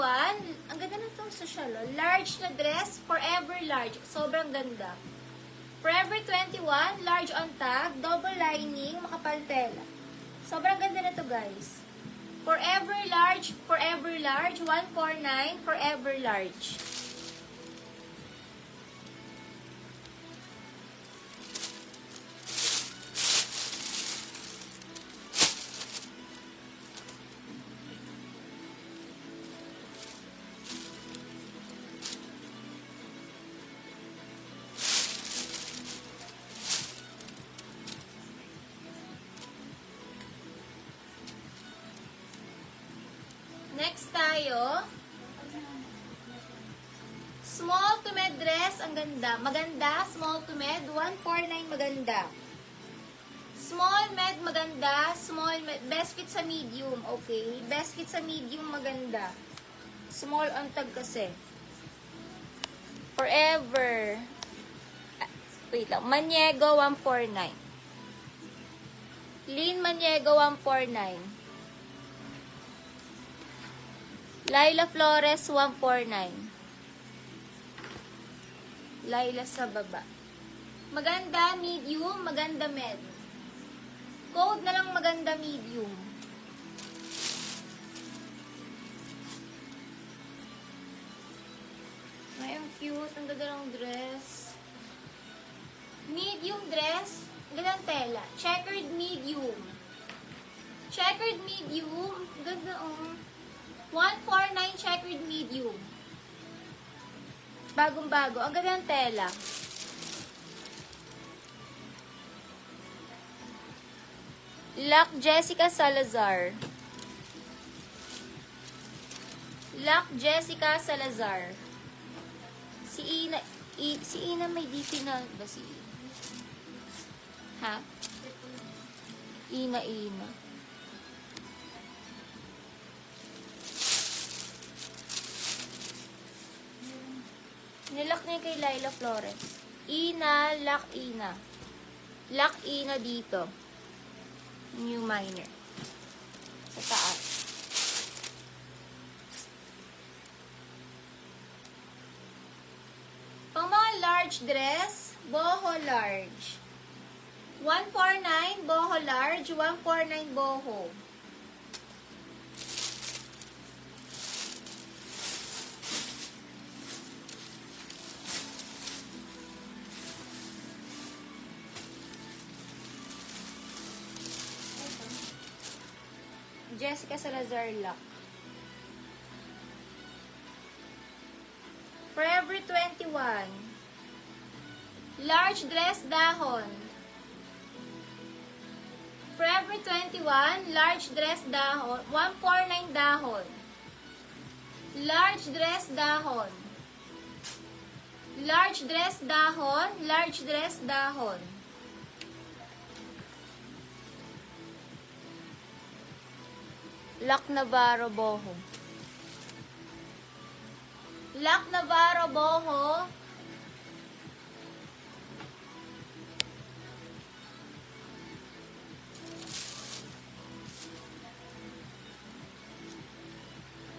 ang ganda na itong social, oh. Large na dress, forever large. Sobrang ganda. Forever 21, large on tag, double lining, makapal tela. Sobrang ganda na to, guys. Forever large, 149, forever large. Next tayo, small to med dress, ang ganda. Maganda, small to med, 149, maganda. Small med, maganda. Small med, best fit sa medium, okay? Best fit sa medium, maganda. Small on tag kasi. Forever. Wait lang, Maniego, 149. Lean Maniego, 149. Laila Flores, 149. Laila sa baba. Maganda, medium. Maganda, med. Code na lang maganda, medium. Ay, ang cute. Ang ganda ng dress. Medium dress. Ganda ng tela. Checkered medium. Checkered medium. Ganda, oh. 149 checkered medium. Bagong-bago. Ang ganda ng tela. Luck Jessica Salazar. Luck Jessica Salazar. Si Ina may DP na ba si Ina? Ha? Ina. Nilak niya kay Laila Flores. Ina, Lak Ina. Lak Ina dito. New minor. Sa taas. Pang mga large dress, boho large. 149, boho large. 149, boho. Jessica Salazar Luck. Forever 21. Large dress dahon. Forever 21. Large dress dahon. 149 dahon. Large dress dahon. Large dress dahon. Large dress dahon. Lac Navarro Boho. Lac Navarro Boho.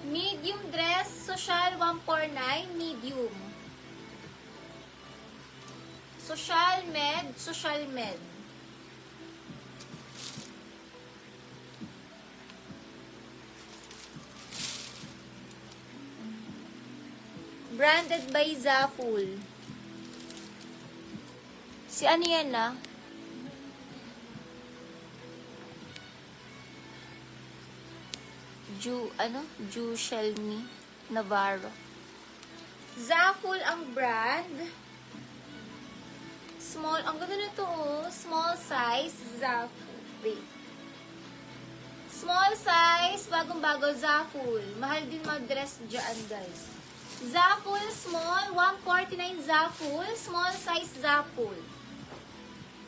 Medium dress, social 149, medium. Social med. Branded by Zaful. Si ano yan na? Ju Shelmy Navarro. Zaful ang brand. Small. Ang ganda na ito, oh. Small size. Zaful. Wait. Small size. Bagong-bago. Zaful. Mahal din mag-dress dyan, guys. Zaful small, 149 Zaful, small size Zaful.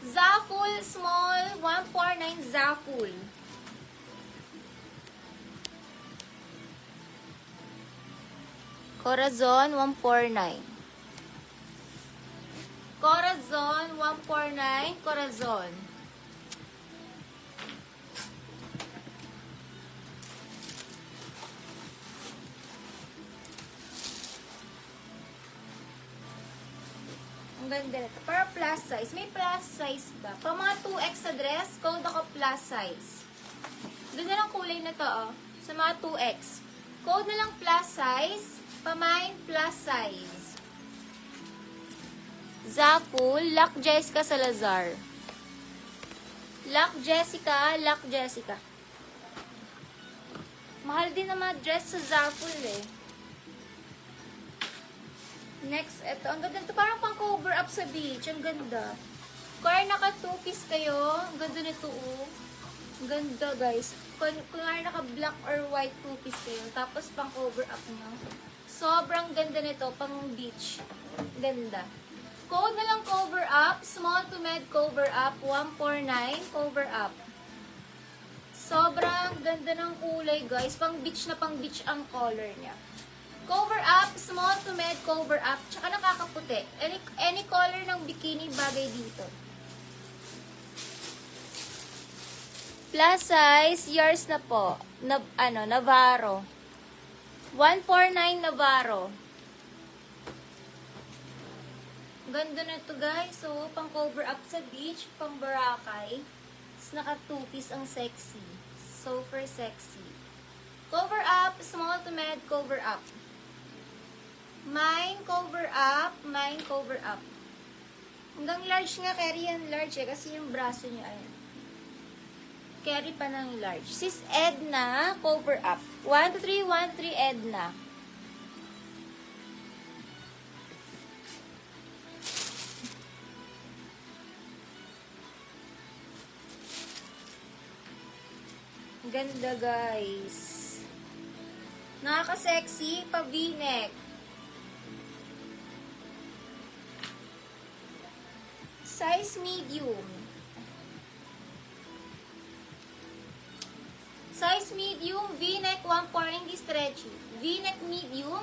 Zaful small, 149 Zaful. Corazon, 149. Corazon, 149, Corazon. Ang ganda nito. Para plus size. May plus size ba? Pa mga 2X sa dress, code ako plus size. Ganda ng kulay na to, oh. Sa mga 2X. Code na lang plus size. Pamain plus size. Zaful, Lock Jessica Salazar. Lock Jessica, Lock Jessica. Mahal din na mga dress sa Zaful eh. Next, eto. Ang ganda nito. Parang pang cover up sa beach. Ang ganda. Kaya naka 2-piece kayo. Ang ganda nito, oh. Ang ganda, guys. Kung naka black or white 2-piece kayo. Tapos pang cover up nyo. Sobrang ganda nito. Pang beach. Ganda. Code na lang cover up. Small to med cover up. 149 cover up. Sobrang ganda ng kulay, guys. Pang beach na pang beach ang color niya. Cover up, small to med cover up, tsaka nakakaputi. Any color ng bikini bagay dito. Plus size, yours na po. Navarro. 149 Navarro. Ganda na to, guys. So, pang cover up sa beach, pang Boracay. Tapos naka 2-piece ang sexy. Super sexy. Cover up, small to med cover up. Mine cover up, mine cover up. Hanggang large nga, carry yan large eh, kasi yung braso niya, ayan. Carry pa ng large. Sis Edna, cover up. 12313 Edna. Ganda, guys. Nakaka-sexy, pa V-neck. Size medium. Size medium, V-neck 149, hindi stretchy. V-neck medium,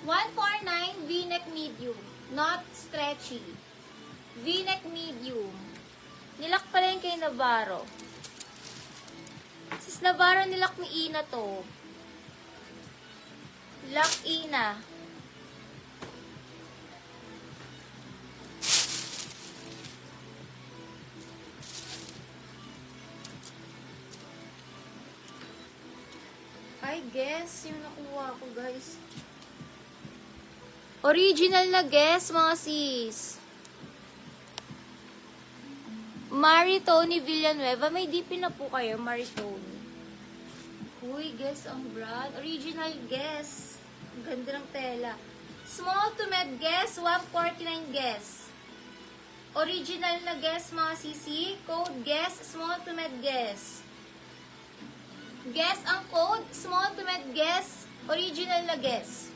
149 V-neck medium. Not stretchy. V-neck medium. Nilak pala yung kay Navarro. Sis Navarro, nilak ni Ina to. Lock Ina. I guess, yung nakuha ko, guys. Original na guess, mga sis. Maritoni Villanueva. May DP na po kayo, Maritoni. Uy, guess ang brand. Original guess. Ang ganda ng tela. Small to med guess, 149 guess. Original na guess, mga sisi. Code guess, small to med guess. Guess ang code, small to med guess, original na guess.